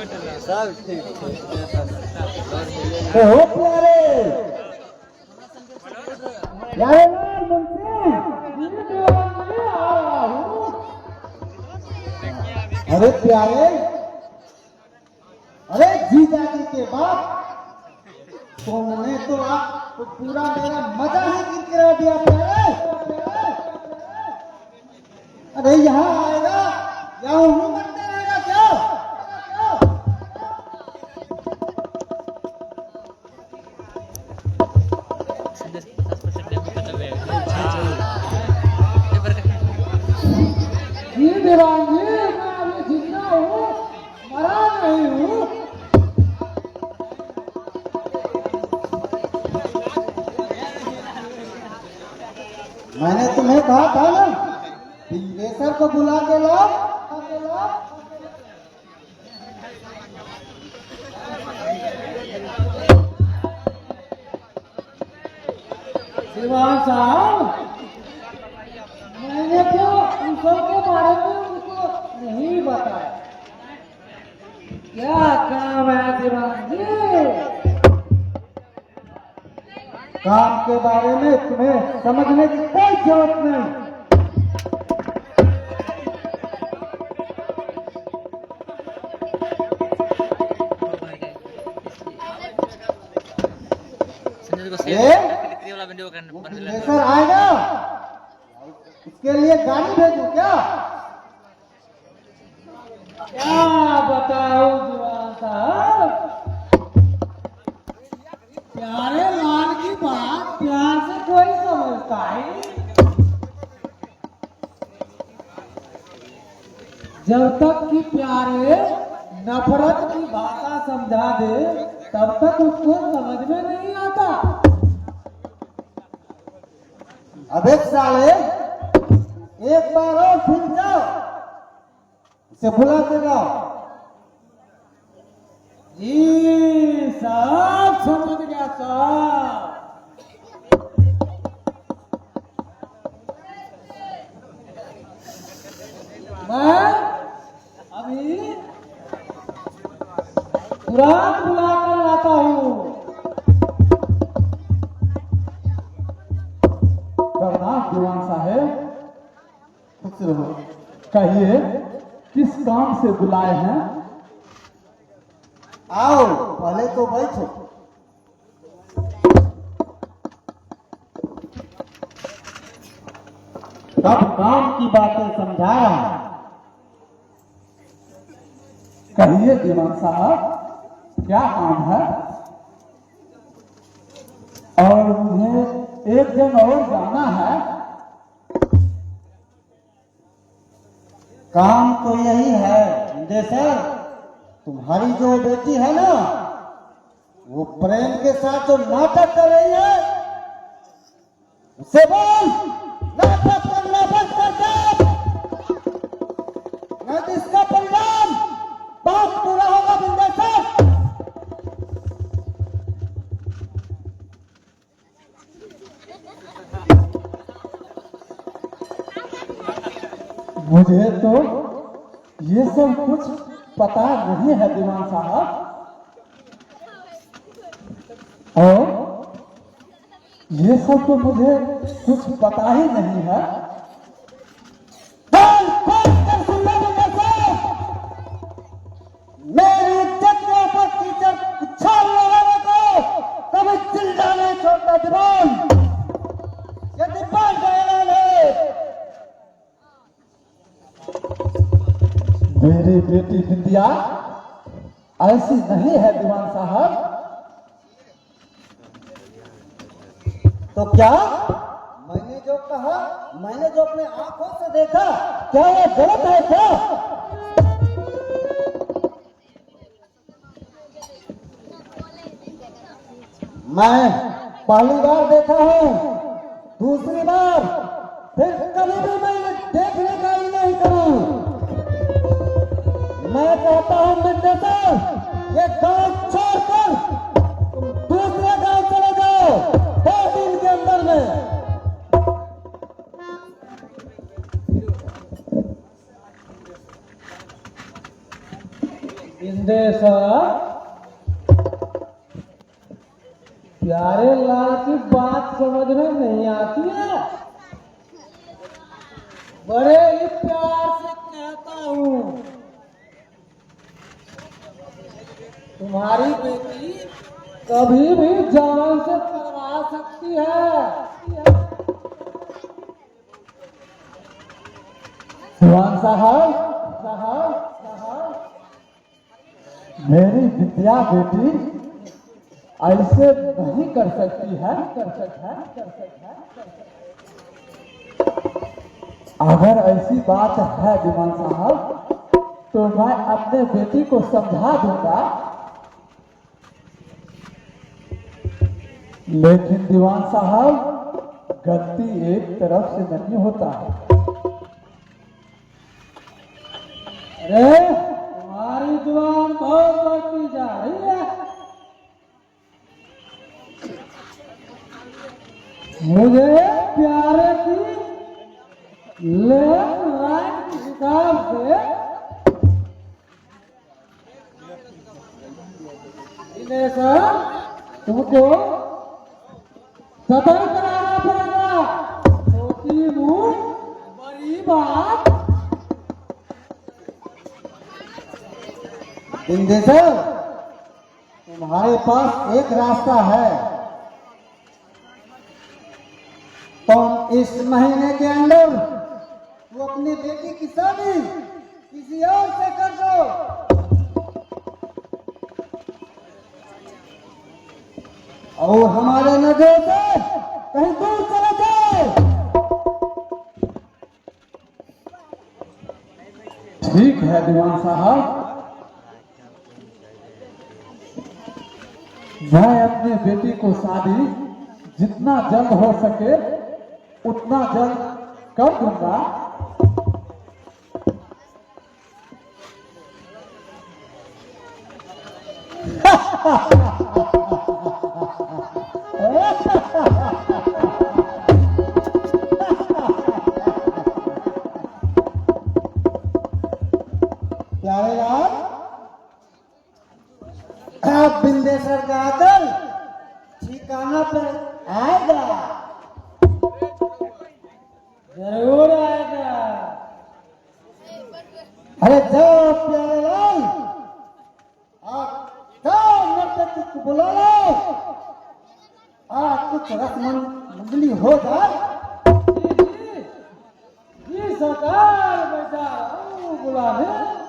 सब ठीक हो प्यारे प्यारे लाल मुंशी, अरे प्यारे, अरे जीजा जी के बाप तुमने तो आप पूरा मेरा मजा ही गिरा दिया प्यारे। अरे यहाँ आएगा या ऊँ करते रहेगा क्या? जी दीवान जी, मैं अभी जिंदा हूँ, मरा नहीं हूँ। मैंने तुम्हें कहा था ना, दिलेसर को बुला के लाओ। दीवान साहब, मैंने तो उन सब के बारे में उनको नहीं बताया। क्या काम है दीवान जी? काम के बारे में तुम्हें समझने की कोई जरूरत नहीं। दिलेसर आएगा, इसके लिए गाड़ी भेजू क्या? क्या बताऊं दीवान साहब, प्यारे लाल की बात प्यार से कोई समझता है। जब तक कि प्यारे नफरत की भाषा समझा दे, तब तक उसको समझ में नहीं आता। अबे साले, एक बार और फिर जाओ, इसे बुला के लाओ। जी साहब, समझ गया साहब। मैं अभी तुरंत बुला कर लाता हूँ। प्रणाम दीवान साहेब। खुश रहो। कहिए, किस काम से बुलाए हैं? आओ, पहले तो बैठो। सब काम की बातें समझा रहा हूं। कहिए दीवान साहब, क्या काम है? और मुझे एक जगह और जाना है। काम तो यही है दिलेसर, तुम्हारी जो बेटी है ना, वो प्रेम के साथ जो नाटक कर रही है, उसे बोल नाटक करना बंद कर दे, नहीं तो इसका परिणाम बहुत बुरा होगा दिलेसर। मुझे तो ये सब कुछ पता नहीं है दीवान साहब, और ये सब तो मुझे कुछ पता ही नहीं है। मेरी इज्जत के ऊपर कीचड़ उछालने वाले को कभी जिंदा नहीं छोड़ता दीवान। ये दीवान का ऐलान है। मेरी बेटी बिंदिया ऐसी नहीं है दीवान साहब। तो क्या मैंने जो कहा, मैंने जो अपने आंखों से देखा, क्या ये गलत है क्या? मैं पहली बार देखा हूं, दूसरी बार फिर कभी भी मैं देखने का ही नहीं करूं। मैं कहता हूं दिलेसर, ये गांव छोड़कर तुम दूसरे गांव चले जाओ 2 दिन के अंदर में। इंदेसर, प्यारे लाल की बात समझ में नहीं आती है। बड़े ही प्यार से कहता हूँ, तुम्हारी बेटी कभी भी जान से टकरा सकती है। दीवान साहब, मेरी विद्या बेटी ऐसे नहीं कर सकती है। अगर ऐसी बात है दीवान साहब, तो मैं अपने बेटी को समझा दूंगा, लेकिन दीवान साहब गलती एक तरफ से नहीं होता है। अरे तुम्हारी जुबान बहुत बढ़ती जा रही है। मुझे प्यारे की लेफ्ट राइट के हिसाब से दिनेशर तुमको सफर कराना पड़ेगा। छोटी मुंह बड़ी बात। इंदेसर, तुम्हारे पास एक रास्ता है। तुम इस महीने के अंदर तू अपनी बेटी की शादी किसी और से कर दो, और हमारे नजर से कहीं दूर चले जाओ। ठीक है दीवान साहब, मैं अपने बेटी को शादी जितना जल्द हो सके उतना जल्द कर दूंगा। प्यारे लाल, अब बिंदेसर का अकल ठिकाना पर आएगा। जरूर आएगा। अरे जाओ प्यारे लाल, आप जाओ नर्तकी को बुला लो, कुछ रस्म मंजली हो जाए। जी सरकार, बेटा बुला ले।